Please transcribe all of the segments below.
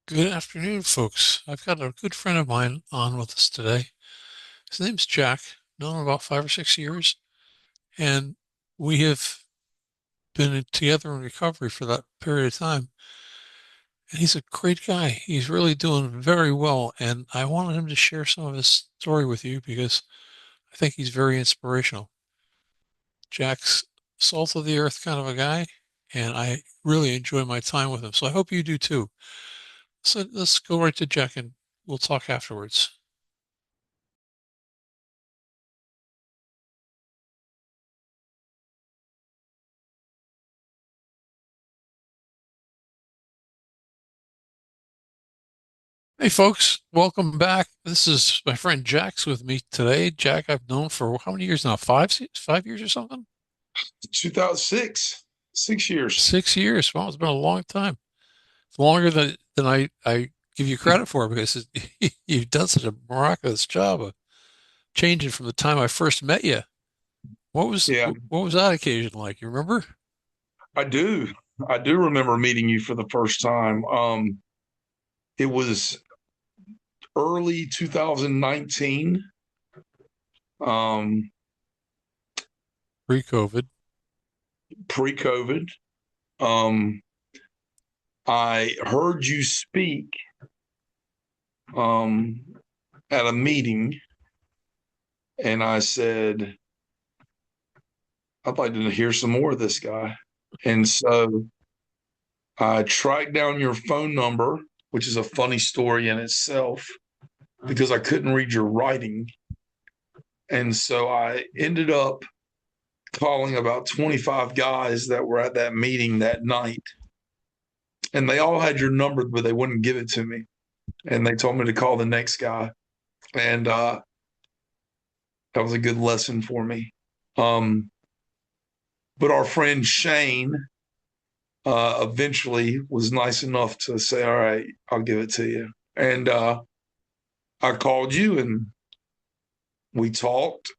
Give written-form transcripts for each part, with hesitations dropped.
Good afternoon, folks. I've got a good friend of mine on with us today. His name's Jack, known him about 5 or 6 years, and we have been together in recovery for that period of time. And he's a great guy. He's really doing very well, and I wanted him to share some of his story with you because I think he's very inspirational. Jack's salt of the earth kind of a guy, and I really enjoy my time with him. So I hope you do too. So let's go right to Jack and we'll talk afterwards. Hey folks, welcome back. This is my friend Jack's with me today. Jack, I've known for how many years now? 5 years or something? 2006, 6 years. 6 years. Well, it's been a long time. It's longer than I give you credit for because you've done such a miraculous job of changing from the time I first met you. Yeah, What was that occasion like? You remember? I do. I do remember meeting you for the first time. It was early 2019, um, Pre-COVID. pre-COVID. Um, I heard you speak um, at a meeting, and I said, I'd like to hear some more of this guy. And so I tracked down your phone number, which is a funny story in itself because I couldn't read your writing. And so I ended up calling about 25 guys that were at that meeting that night. And they all had your number, but they wouldn't give it to me. And they told me to call the next guy. And that was a good lesson for me. Um, but our friend Shane eventually was nice enough to say, all right, I'll give it to you. And I called you and we talked.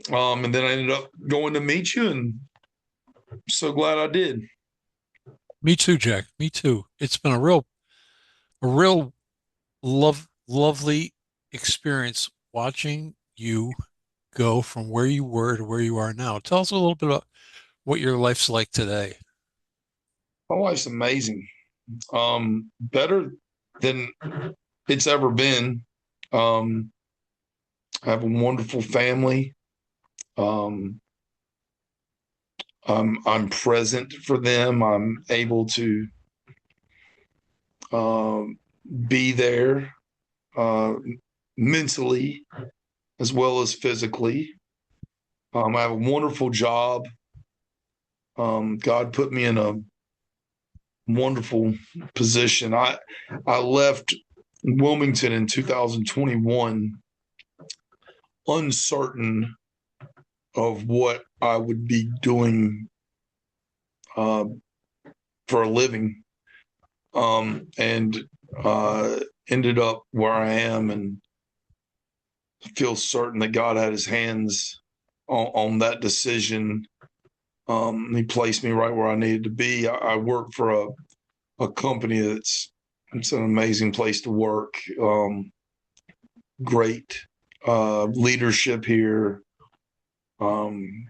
And then I ended up going to meet you. And I'm so glad I did. Me too, Jack. Me too. It's been a real lovely experience watching you go from where you were to where you are now. Tell us a little bit about what your life's like today. My life's amazing. Better than it's ever been. Um, I have a wonderful family. Um, I'm present for them. I'm able to um, be there uh, mentally as well as physically. I have a wonderful job. God put me in a wonderful position. I left Wilmington in 2021 uncertain of what I would be doing uh, for a living, and uh, ended up where I am, and feel certain that God had His hands on that decision. He placed me right where I needed to be. I work for a company that's it's an amazing place to work. Great leadership here. Um,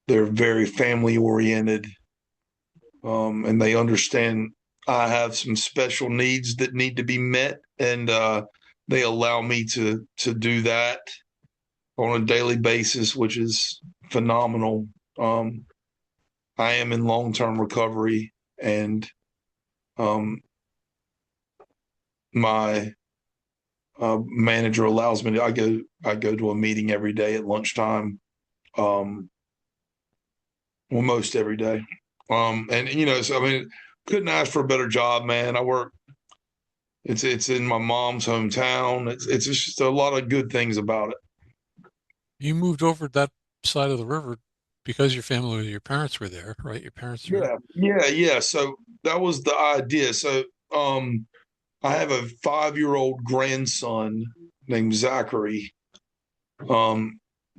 they're very family oriented, and they understand I have some special needs that need to be met, and they allow me to do that on a daily basis, which is phenomenal. Um, I am in long term recovery, and um, my manager allows me to. I go to a meeting every day at lunchtime. Um, well, most every day. And so I mean, couldn't ask for a better job, man. I work. It's in my mom's hometown. It's just a lot of good things about it. You moved over that side of the river because your parents were there, right? Your parents are, Yeah. So that was the idea. So I have a 5-year-old grandson named Zachary.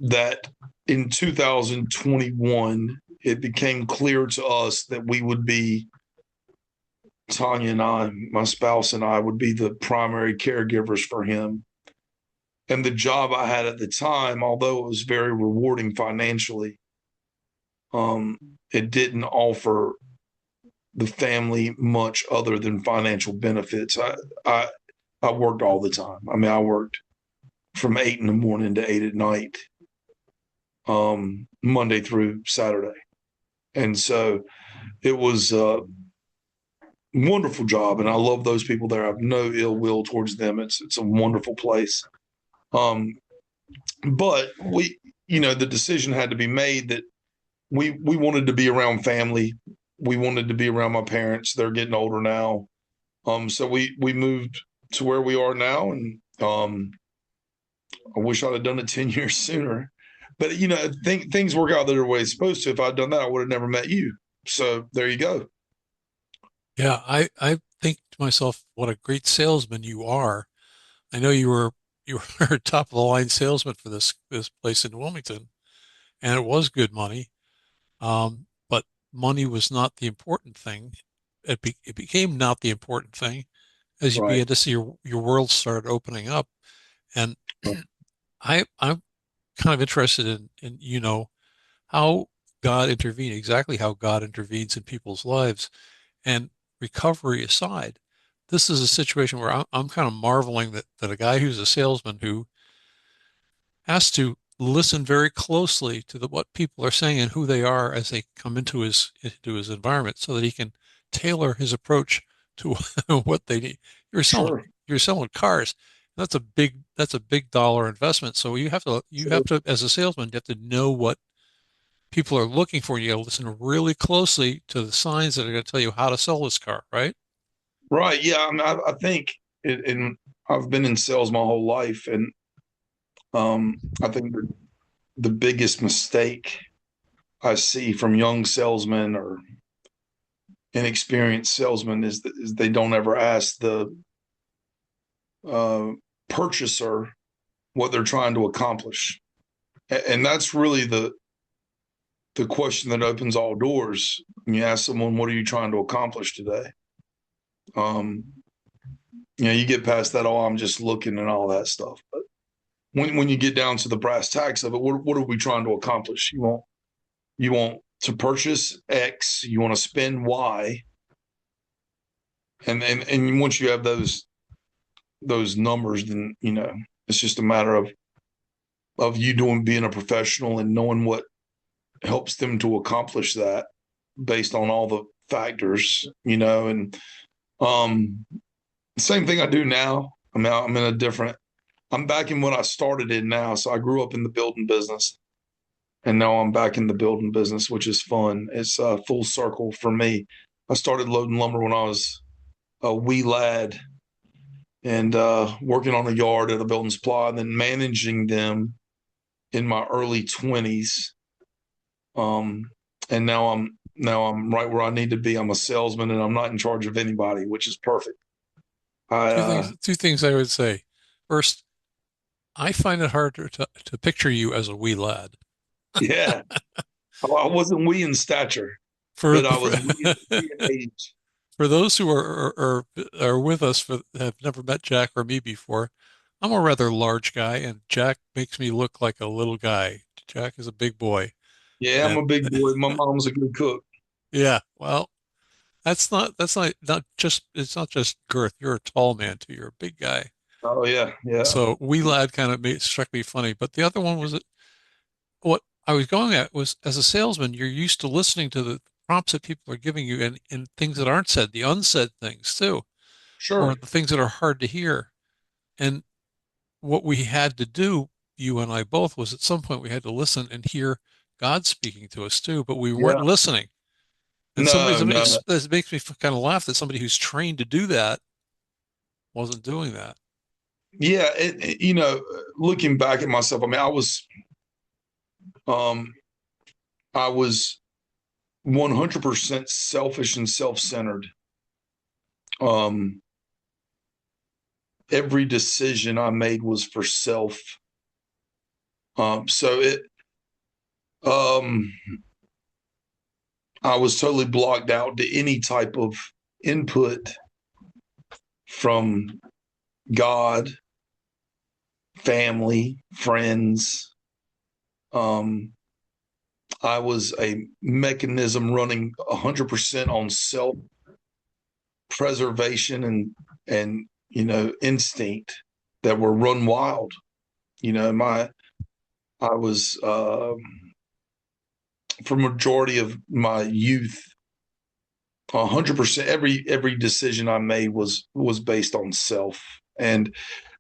That in 2021 it became clear to us that we would be Tanya and I, my spouse and I, would be the primary caregivers for him. And the job I had at the time, although it was very rewarding financially, um, it didn't offer the family much other than financial benefits. I I worked all the time. I mean, I worked from 8 in the morning to 8 at night, Monday through Saturday, and so it was a wonderful job, and I love those people there. I have no ill will towards them. It's a wonderful place. Um, but the decision had to be made that we wanted to be around family. We wanted to be around my parents. They're getting older now. So we moved to where we are now, and I wish I'd have done it 10 years sooner. But things work out the way it's supposed to. If I'd done that, I would have never met you. So there you go. Yeah, I think to myself, what a great salesman you are. I know you were a top of the line salesman for this place in Wilmington, and it was good money. But money was not the important thing. It became not the important thing as you Right. began to see your world start opening up. And I'm kind of interested in how God intervened, exactly how God intervenes in people's lives. And recovery aside, this is a situation where I'm kind of marveling that a guy who's a salesman who has to listen very closely to what people are saying and who they are as they come into his environment, so that he can tailor his approach to what they need. You're selling Sure. you're selling cars. That's a big dollar investment. So you have Sure. to as a salesman, you have to know what people are looking for. You got to listen really closely to the signs that are going to tell you how to sell this car, right? Right. Yeah. I mean, I think and I've been in sales my whole life, and I think the biggest mistake I see from young salesmen or inexperienced salesmen is they don't ever ask the uh, purchaser what they're trying to accomplish, and that's really the question that opens all doors. When you ask someone, "What are you trying to accomplish today?" Um, you get past that, "Oh, I'm just looking," and all that stuff. But when you get down to the brass tacks of it, what are we trying to accomplish? You want to purchase X, you want to spend Y, and once you have those numbers, then it's just a matter of you being a professional and knowing what helps them to accomplish that based on all the factors, and um same thing I do now. I mean, I'm back in what I started in now. So I grew up in the building business, and now I'm back in the building business, which is fun. It's full circle for me. I started loading lumber when I was a wee lad, and working on a yard at a building supply, and then managing them in my early 20s. Um, and now I'm right where I need to be. I'm a salesman, and I'm not in charge of anybody, which is perfect. I Two things I would say. First, I find it hard to picture you as a wee lad. Yeah, I wasn't wee in stature, For but I for, was wee in age. for those who are with us have never met Jack or me before, I'm a rather large guy, and Jack makes me look like a little guy. Jack is a big boy, Yeah, I'm and a big boy. My mom's a good cook. yeah, well, that's not just it's not just girth. You're a tall man too. You're a big guy. Oh yeah, yeah, So wee lad kind of struck me funny. But the other one was what I was going at was, as a salesman, you're used to listening to the prompts that people are giving you, and things that aren't said, the unsaid things too, or sure. the things that are hard to hear. And what we had to do, you and I both, was at some point we had to listen and hear God speaking to us too, but we weren't Yeah, listening. And no, no, it makes me kind of laugh that somebody who's trained to do that wasn't doing that. yeah. Looking back at myself, I mean, um, I was 100% selfish and self-centered. Um, every decision I made was for self. So um, I was totally blocked out to any type of input from God, family, friends. Um, I was a mechanism running 100% on self preservation and instinct that were run wild. My I was for majority of my youth 100%. Every decision I made was based on self. And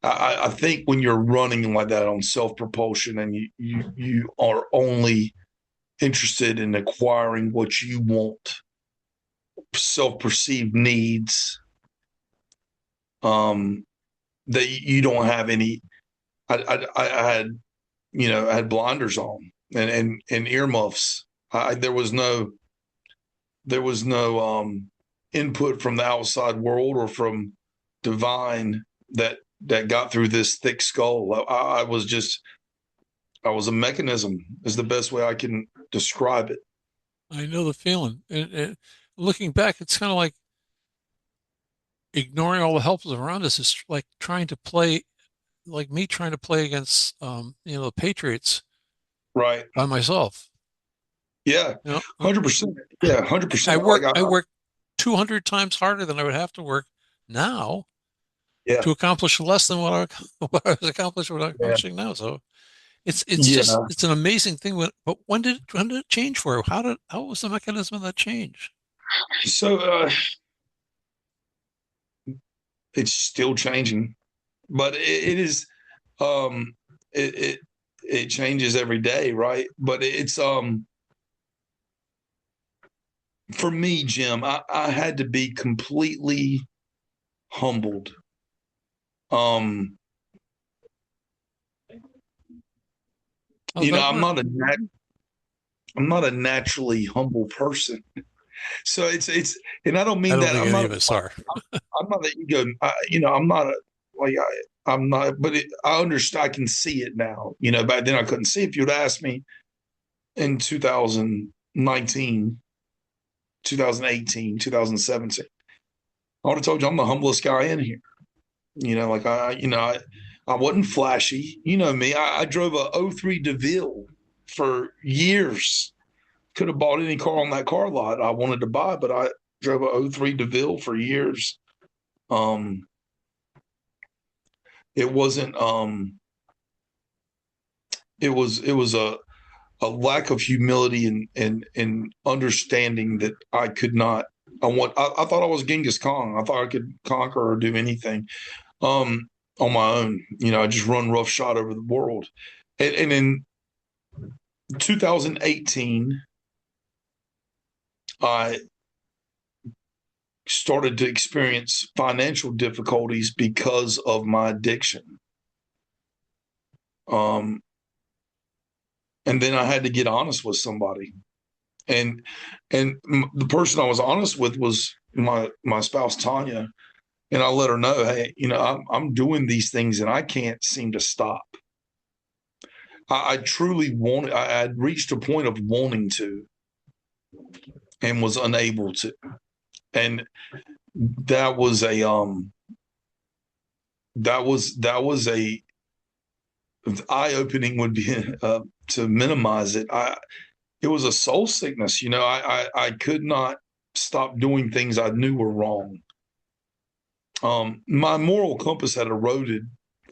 I think when you're running like that on self propulsion and you are only interested in acquiring what you want, self perceived needs, um, that you don't have any. I had I had blinders on and earmuffs. There was no input from the outside world or from divine that got through this thick skull. I was a mechanism is the best way I can describe it. I know the feeling. And looking back, it's kind of like ignoring all the help around us is like trying to play, like me trying to play against, the Patriots Right. by myself. Yeah. You know, 100%. Yeah. I 100%. work, I work 200 times harder than I would have to work now Yeah. to accomplish less than what I was Yeah. accomplishing now. So it's just Yeah. it's an amazing thing. But when did it change for you? How was the mechanism of that change? So it's still changing, but it is um it, it it changes every day, right? But it's for me, Jim, I had to be completely humbled. Um, How does that work? I'm not a naturally humble person. So and I don't I mean don't that think any of us are. I'm not an ego. I'm not a like I'm not, but I understand. I can see it now. Back then I couldn't see. If you'd asked me in 2019, 2018, 2017, I would have told you I'm the humblest guy in here. Like I wasn't flashy. You know me. I drove a '03 DeVille for years. Could have bought any car on that car lot I wanted to buy, but I drove a '03 DeVille for years. Um, it wasn't. It was a lack of humility and understanding that I could not. I thought I was Genghis Khan. I thought I could conquer or do anything um, on my own. I just run roughshod over the world. And in 2018, I started to experience financial difficulties because of my addiction. Um, and then I had to get honest with somebody, and the person I was honest with was my spouse Tanya, and I let her know, hey, I'm doing these things and I can't seem to stop. I truly wanted. I had reached a point of wanting to, and was unable to, and that was a that was a eye opening would be to minimize it. It was a soul sickness. I could not stop doing things I knew were wrong. My moral compass had eroded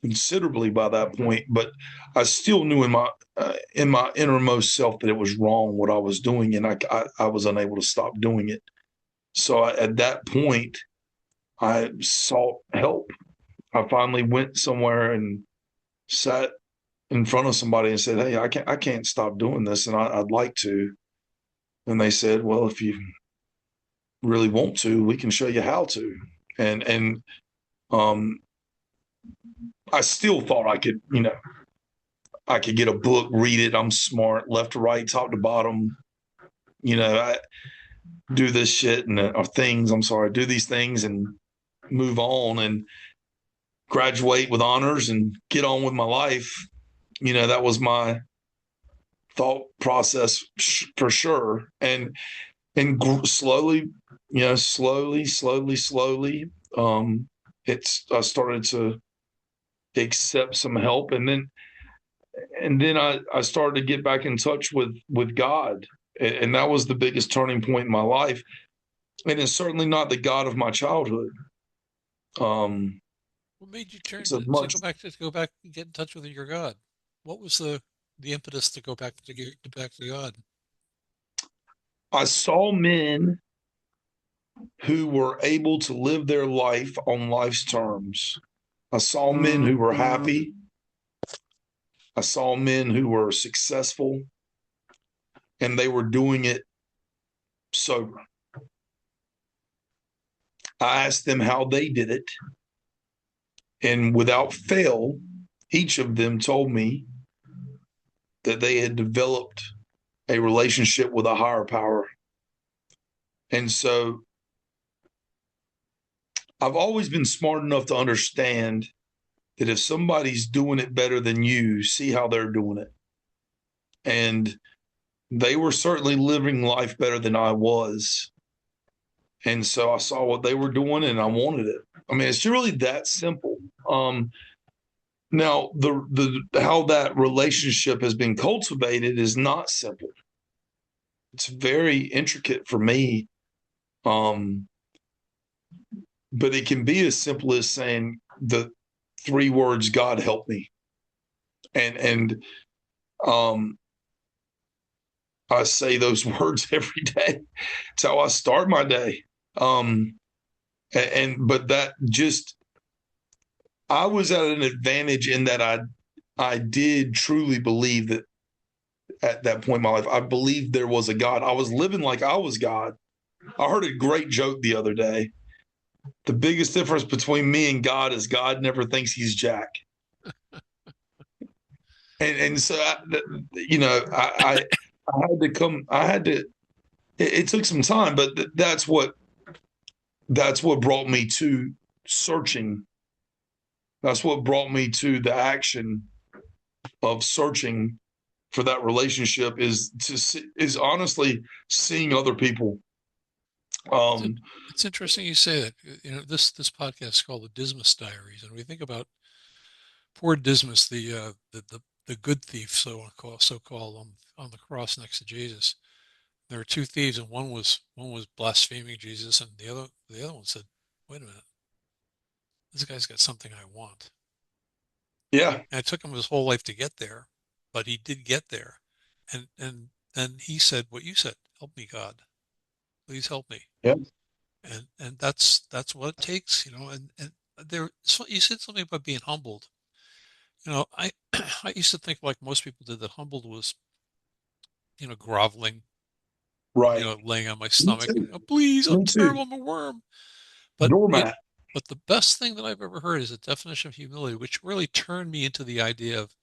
considerably by that point, but I still knew in my innermost self that it was wrong what I was doing, and I was unable to stop doing it. So at that point, I sought help. I finally went somewhere and sat in front of somebody and said, "Hey, I can't stop doing this, and I'd like to." And they said, "Well, if you really want to, we can show you how to." And um, I still thought I could get a book, read it. I'm smart, left to right, top to bottom. I do this shit or things. I'm sorry, do these things and move on and graduate with honors and get on with my life. That was my thought process for sure. And slowly slowly, it's I started to accept some help, and then I started to get back in touch with God, and that was the biggest turning point in my life. And it's certainly not the God of my childhood. Um, What made you turn it's as to much go back and get in touch with your God? What was the impetus to go back to back to God? I saw men who were able to live their life on life's terms. I saw men who were happy. I saw men who were successful, and they were doing it sober. I asked them how they did it, and without fail, each of them told me that they had developed a relationship with a higher power. And so I've always been smart enough to understand that if somebody's doing it better than you, see how they're doing it. And they were certainly living life better than I was. And so I saw what they were doing and I wanted it. I mean, it's really that simple. Um, Now, the how that relationship has been cultivated is not simple. It's very intricate for me. Um, but it can be as simple as saying the three words, God help me. And um I say those words every day. It's how I start my day. And but that just I was at an advantage in that I did truly believe that at that point in my life, I believed there was a God. I was living like I was God. I heard a great joke the other day. The biggest difference between me and God is God never thinks he's Jack. And so, I had to come, I had to, it took some time, but that's what brought me to searching. That's what brought me to the action of searching for that relationship is honestly seeing other people. It's, Um, it's interesting you say that. This podcast is called the Dismas Diaries, and we think about poor Dismas, the good thief, so called on the cross next to Jesus. There were two thieves, and one was blaspheming Jesus, and the other one said, "Wait a minute, this guy's got something I want." yeah, And it took him his whole life to get there, but he did get there. And then he said what you said, "Help me, God. Please help me." yeah, And that's what it takes, and there so you said something about being humbled. I I used to think like most people did that humbled was, groveling, right. laying on my Me stomach, too. please, I'm Me too. terrible, I'm a worm. But Doormat. but the best thing that I've ever heard is a definition of humility, which really turned me into the idea of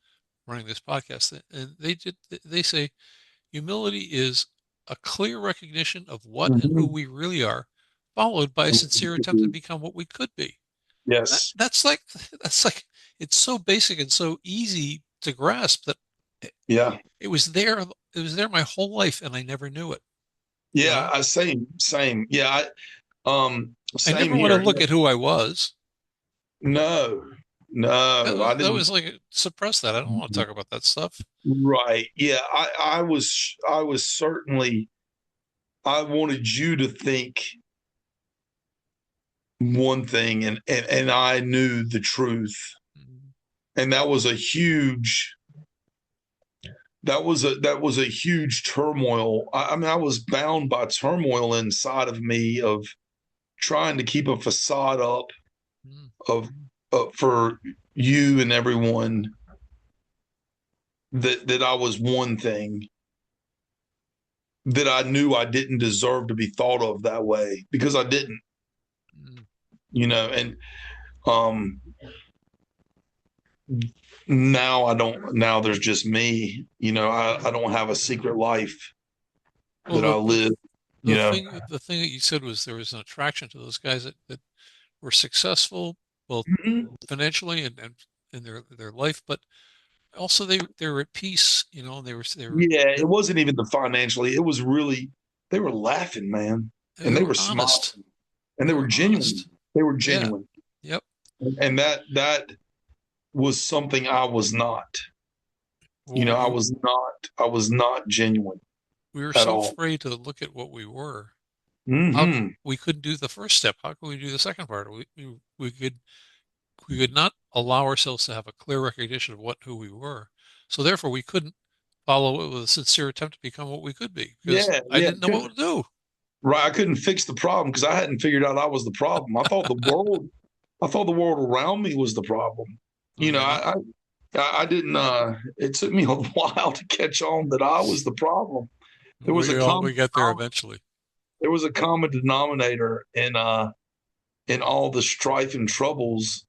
running this podcast. And they say humility is a clear recognition of what and who Mhm. we really are, followed by a sincere attempt to become what we could be. That, Yes. that's like that's like it's so basic and so easy to grasp that it, Yeah. it was there. It was there my whole life, and I never knew it. You Yeah. know, Same. Yeah. I Same never want to here. look at who I was. No, That no, I was that didn't. was like suppress that. I don't want to talk about that stuff. Right. Yeah. I was certainly, I wanted you to think one thing and I knew the truth. Mm, And that was a huge turmoil. I mean, I was bound by turmoil inside of me of trying to keep a facade up mm, of for you and everyone that I was one thing that I knew I didn't deserve to be thought of that way because I didn't, mm. and um now I don't now there's just me, I don't have a secret life Well, that I live, you know. the thing that you said was there was an attraction to those guys that were successful, both Mhm. financially and in their life, but also they were at peace. They were Yeah, it wasn't even the financially, it was really they were laughing, man. and We they were were honest. smiling, and We they were were genuine. honest. They were Yeah. genuine, Yep. and that was something I was not. Well, I was not genuine we were at so all. afraid to look at what we were. Hmm. We couldn't do the first step. How could we do the second part? We could not allow ourselves to have a clear recognition of who we were. So therefore, we couldn't follow it with a sincere attempt to become what we could be because Yeah, I yeah. didn't know what to do. Right. I couldn't fix the problem because I hadn't figured out I was the problem. I thought the world around me was the problem. Oh, You know, you're not. I didn't. It took me a while to catch on that I was the problem. There was a We common got there eventually. there was a common denominator in all the strife and troubles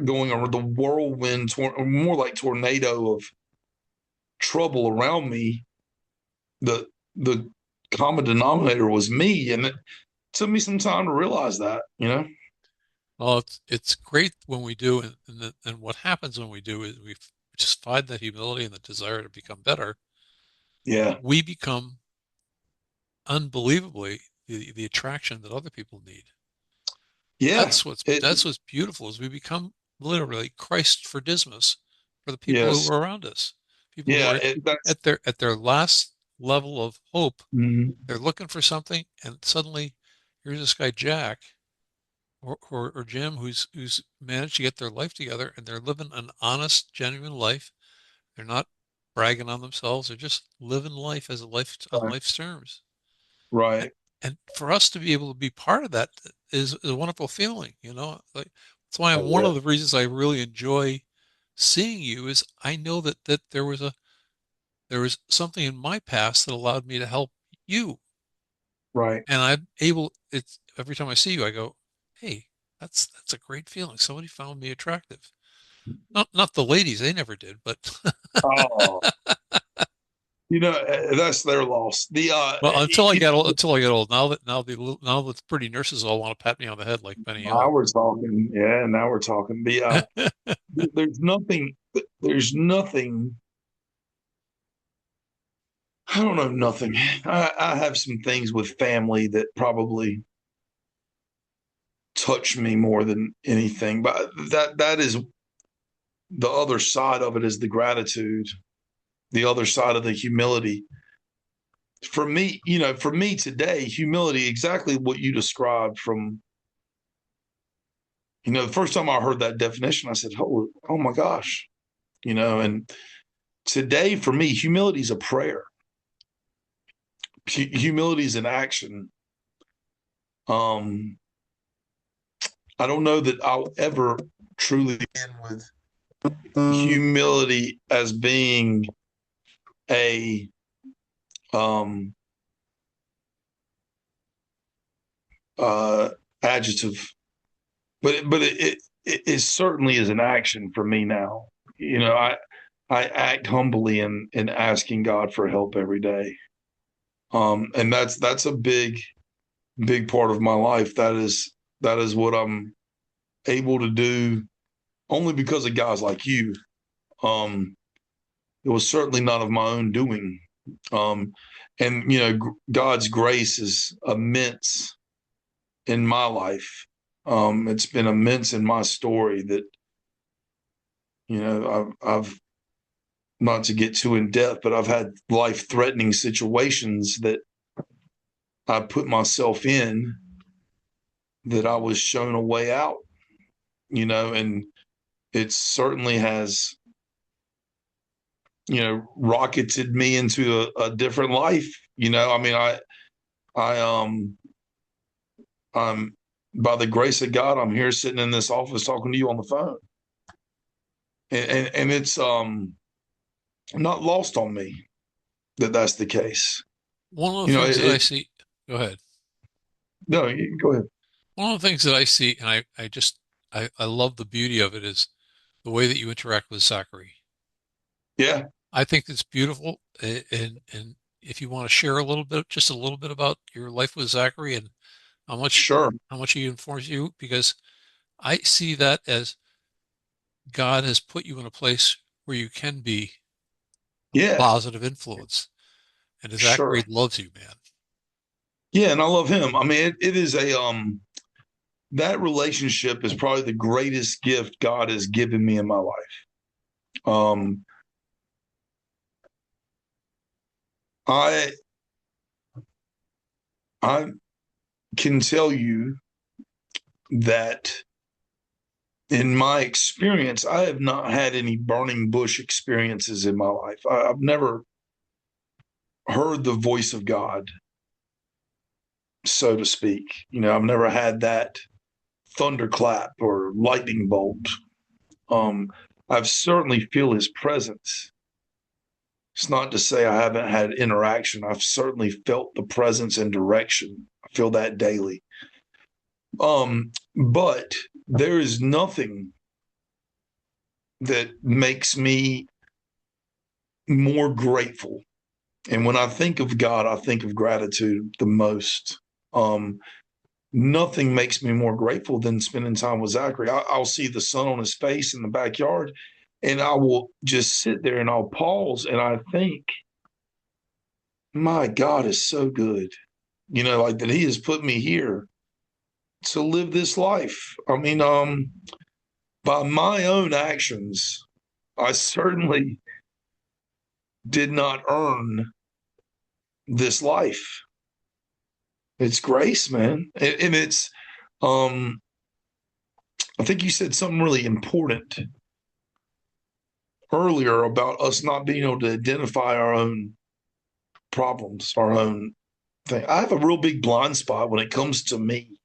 going over the whirlwind, more like tornado of trouble around me. The common denominator was me, and it took me some time to realize that. You know. Well, it's great when we do, and what happens when we do is we just find that humility and the desire to become better. Yeah. We become unbelievably the attraction that other people need. Yeah. It. That's what's beautiful is we become literally Christ for Dismas for the people who Yes. are around us. People who Yeah. are That's. at their last level of hope. Mhm. They're looking for something, and suddenly here's this guy Jack or Jim who's managed to get their life together, and they're living an honest, genuine life. They're not bragging on themselves. They're just living life as a life on Right. life's terms. And, Right. and for us to be able to be part of that is a wonderful feeling, you know. Like that's why Oh, one yeah. of the reasons I really enjoy seeing you is I know that there was something in my past that allowed me to help you, Right. and I'm able. It's every time I see you, I go, "Hey, that's a great feeling. Somebody found me attractive." Not the ladies, they never did, but Oh, that's their loss. well, until I get old, now the pretty nurses all want to pat me on the head like Benny now Hill. we're talking. Yeah, now we're talking. There's nothing. There's nothing. I don't know. Nothing. I have some things with family that probably touch me more than anything, but that is the other side of it is the gratitude. The other side of the humility. For me today, humility, exactly what you described from, the first time I heard that definition, I said, oh my gosh, and today for me, humility is a prayer. Humility is an action. Um, I don't know that I'll ever truly begin with humility as being a um, uh, adjective, but it certainly is an action for me now. I act humbly in asking God for help every day. And that's a big part of my life. That is what I'm able to do only because of guys like you. Um, it was certainly not of my own doing. Um, and God's grace is immense in my life. It's been immense in my story that I've not to get too in depth, but I've had life threatening situations that I put myself in that I was shown a way out, and it certainly has, rocketed me into a different life. I mean, I, I'm, by the grace of God, I'm here sitting in this office talking to you on the phone. And it's, not lost on me that that's the case. One of You the know, things it, that I it see, go ahead. no, go ahead. One of the things that I see, and I love the beauty of it is the way that you interact with Zachary. Yeah, I think it's beautiful. And if you want to share a little bit, just a little bit about your life with Zachary and how much sure. how much he informs you, because I see that as God has put you in a place where you can be a Yeah, positive influence. And sure. Zachary loves you, man. Yeah, and I love him. I mean, it is a that relationship is probably the greatest gift God has given me in my life. Um, I I can tell you that in my experience, I have not had any burning bush experiences in my life. I've never heard the voice of God, so to speak. I've never had that thunderclap or lightning bolt. Um, I've certainly feel His presence. It's not to say I haven't had interaction. I've certainly felt the presence and direction. I feel that daily. But there is nothing that makes me more grateful. And when I think of God, I think of gratitude the most. Um, Nothing makes me more grateful than spending time with Zachary. I'll see the sun on his face in the backyard, and I will just sit there and I'll pause and I think, my God is so good. Like that He has put me here to live this life. I mean, by my own actions, I certainly did not earn this life. It's grace, man. And it's, um, I think you said something really important earlier about us not being able to identify our own problems, our own thing. I have a real big blind spot when it comes to me.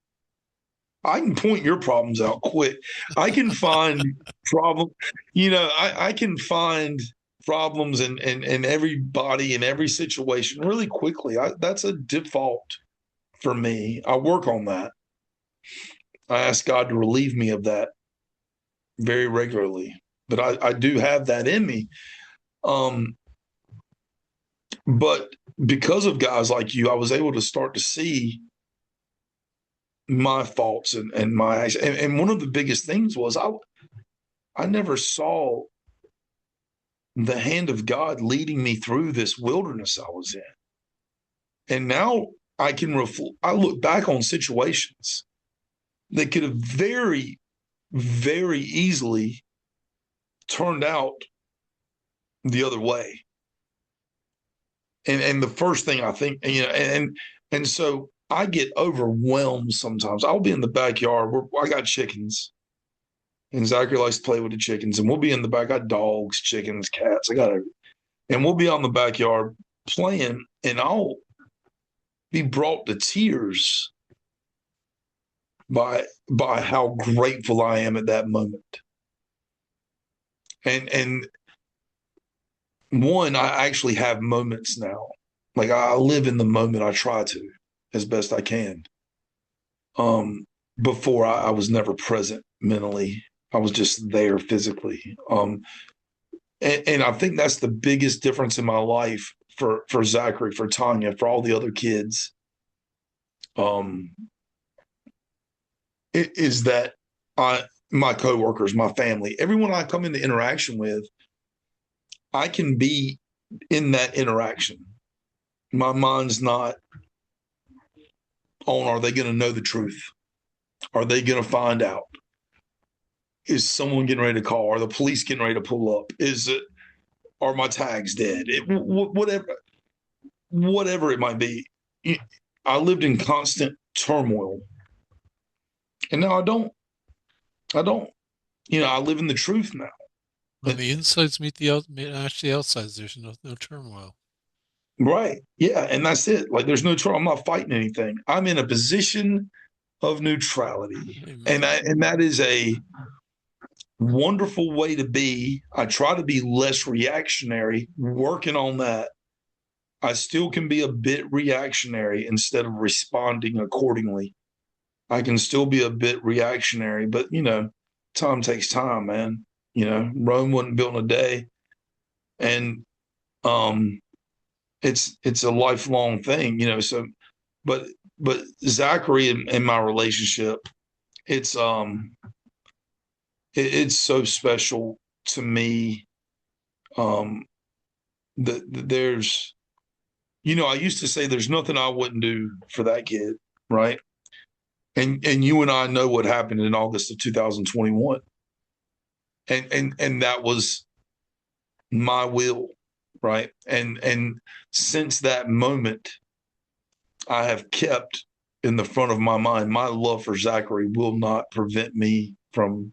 I can point your problems out quick. I can find problem, I can find problems in everybody in every situation really quickly. That's a default for me. I work on that. I ask God to relieve me of that very regularly. But I do have that in me. Um, but because of guys like you, I was able to start to see my faults and my actions. And one of the biggest things was I never saw the hand of God leading me through this wilderness I was in. And now I look back on situations that could have very, very easily turned out the other way. And the first thing I think, and so I get overwhelmed sometimes. I'll be in the backyard where I got chickens, and Zachary likes to play with the chickens, and we'll be in the back. I got dogs, chickens, cats. And we'll be on the backyard playing, and I'll be brought to tears by how grateful I am at that moment. And one, I actually have moments now. Like I live in the moment. I try to as best I can. Um, Before I was never present mentally. I was just there physically. And I think that's the biggest difference in my life for Zachary, for Tanya, for all the other kids. Um, is that my coworkers, my family, everyone I come into interaction with, I can be in that interaction. My mind's not on, are they going to know the truth? Are they going to find out? Is someone getting ready to call? Are the police getting ready to pull up? Are my tags dead? Whatever it might be. I lived in constant turmoil, and now I don't. I don't. I live in the truth now. When the insides match the outsides, there's no turmoil. Right. Yeah. And that's it. Like there's no trouble. I'm not fighting anything. I'm in a position of neutrality. And Amen. and that is a wonderful way to be. I try to be less reactionary, working on that. I still can be a bit reactionary instead of responding accordingly. I can still be a bit reactionary, but time takes time, man. Rome wasn't built in a day. And um it's a lifelong thing, so but but Zachary and my relationship, it's it's so special to me. That there's I used to say there's nothing I wouldn't do for that kid, right? And you and I know what happened in August of 2021. And that was my will, right? And since that moment, I have kept in the front of my mind my love for Zachary will not prevent me from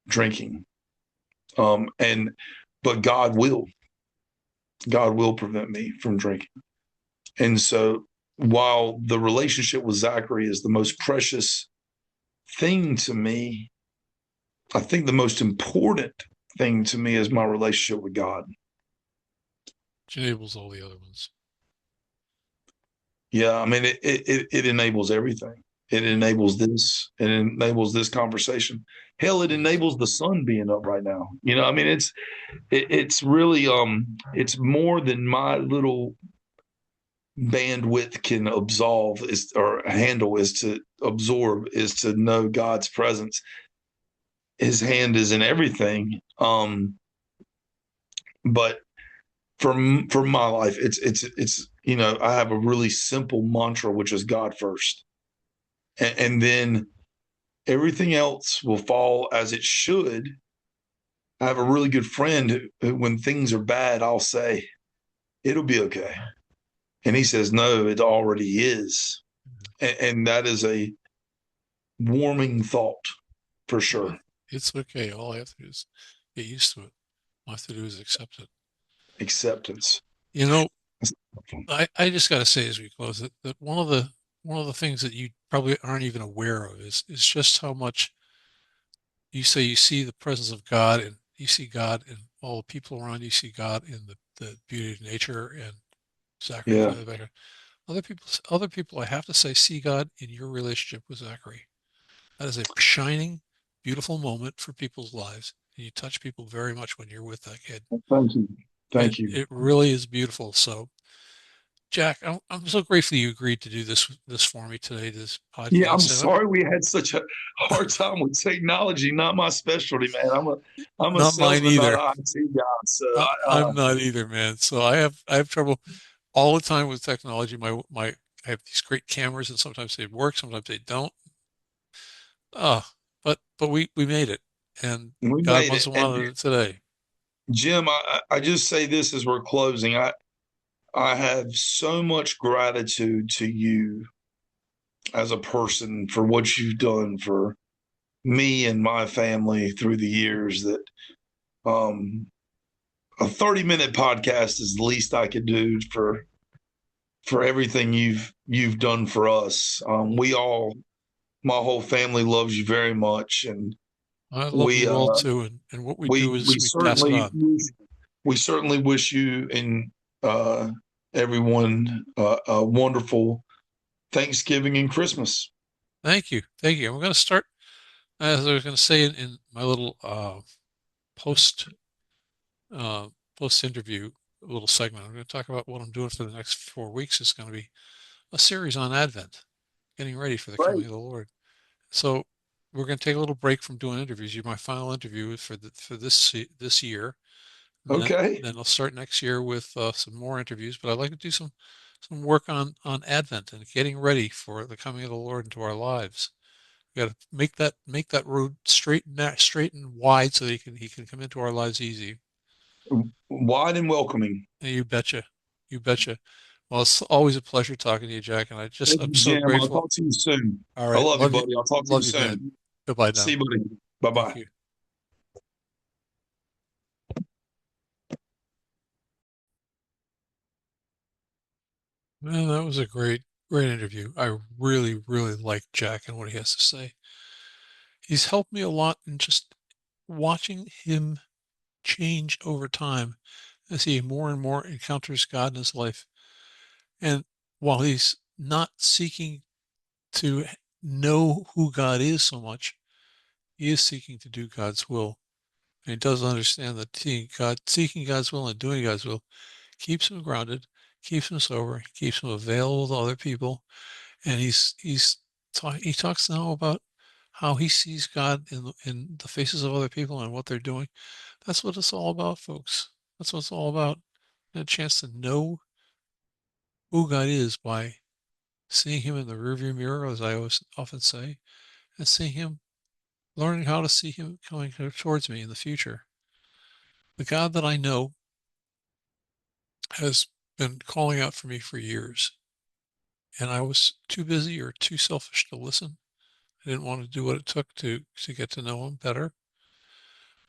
drinking. And but God will prevent me from drinking. And so while the relationship with Zachary is the most precious thing to me, I think the most important thing to me is my relationship with God. Which enables all the other ones. Yeah, I mean it enables everything. It Yeah, enables this. It enables this conversation. Hell, it yes. enables the sun being up right now. I mean it's really it's more than my little bandwidth can absolve is or handle is to absorb is to know God's presence. His hand is in everything. But for my life, it's I have a really simple mantra, which is God first, and then everything else will fall as it should. I have a really good friend who, when things are bad, I'll say it'll be okay, and he says no, it already is, and that is a warming thought for Yeah. sure. It's okay. All I have to do is get used to it. All I have to do is accept it. Acceptance. You know, I just got to say as we close that one of the things that you probably aren't even aware of is just how much you say you see the presence of God and you see God in all the people around you, see God in the beauty of nature and Zachary Yeah, for the better. Other people, I have to say, see God in your relationship with Zachary. That is a shining, beautiful moment for people's lives. And you touch people very much when you're with that kid. thank you, It thank you. it really is beautiful. So, Jack, I'm so grateful you agreed to do this for me today, this Yeah, I'm podcast. And sorry we had such a hard time with technology. Not my specialty, man. I'm a not mine salesman, not either. an IT guy. So I'm not either, man. So I have trouble all the time with technology. I have these great cameras, and sometimes they work, sometimes they don't. Oh, but we made it, and we God made must it. have And wanted it today. Jim, I just say this as we're closing. I have so much gratitude to you as a person for what you've done for me and my family through the years that um a 30-minute podcast is the least I could do for everything you've done for us. We all, my whole family loves you very much, and I love we you all too, and what we do we is we pass it on. we certainly wish you and uh, everyone a wonderful Thanksgiving and Christmas. Thank you. I'm going to start, as I was going to say in my little post uh, post interview little segment. I'm going to talk about what I'm doing for the next 4 weeks. It's going to be a series on Advent, getting ready for the coming Right. of the Lord. So we're going to take a little break from doing interviews. You're my final interview for this year, and Okay. then I'll start next year with some more interviews. But I'd like to do some work on Advent and getting ready for the coming of the Lord into our lives. We got to make that road straight and wide so that he can come into our lives easy. Wide and welcoming. You betcha, you betcha. Well, it's always a pleasure talking to you, Jack, and Thank I'm you, so Jim. I'll grateful. talk to you soon. All I right, love you, buddy. I'll talk to you love you, man. soon. Goodbye See now. you, buddy. Bye Thank bye. you. Man, that was a great interview. I really like Jack and what he has to say. He's helped me a lot in just watching him change over time as he more and more encounters God in his life. And while he's not seeking to know who God is so much, he is seeking to do God's will. And he does understand that seeking God's will and doing God's will keeps him grounded, keeps him sober, keeps him available to other people. And he talks now about how he sees God in the faces of other people and what they're doing. That's what it's all about, folks. That's what it's all about. A chance to know who God is by seeing him in the rearview mirror, as I always often say, and seeing him, learning how to see him coming towards me in the future. The God that I know has been calling out for me for years, and I was too busy or too selfish to listen. I didn't want to do what it took to get to know him better.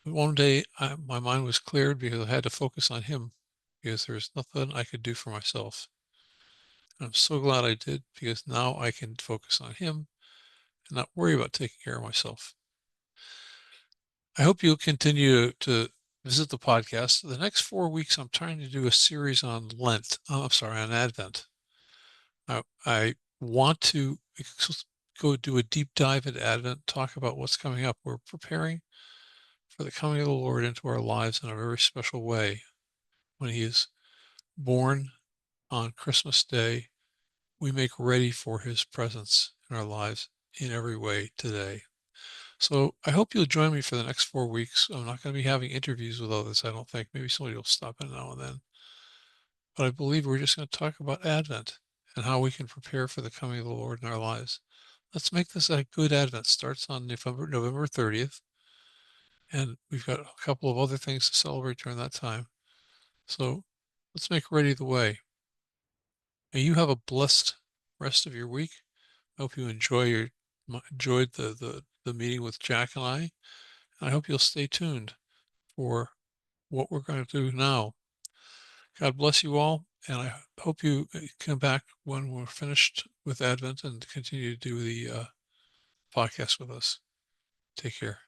But one day, my mind was cleared because I had to focus on him because there's nothing I could do for myself. And I'm so glad I did because now I can focus on him and not worry about taking care of myself. I hope you'll continue to visit the podcast. The next 4 weeks, I'm trying to do a series on Lent. I'm sorry, on Advent. I want to go do a deep dive into Advent, talk about what's coming up. We're preparing for the coming of the Lord into our lives in a very special way. When he is born on Christmas Day, we make ready for his presence in our lives in every way today. So I hope you'll join me for the next 4 weeks. I'm not going to be having interviews with others, I don't think. Maybe somebody will stop in now and then. But I believe we're just going to talk about Advent and how we can prepare for the coming of the Lord in our lives. Let's make this a good Advent. Starts on November 30th. And we've got a couple of other things to celebrate during that time. So let's make ready the way. May you have a blessed rest of your week. I hope you enjoyed the meeting with Jack and I. And I hope you'll stay tuned for what we're going to do now. God bless you all, and I hope you come back when we're finished with Advent and continue to do the podcast with us. Take care.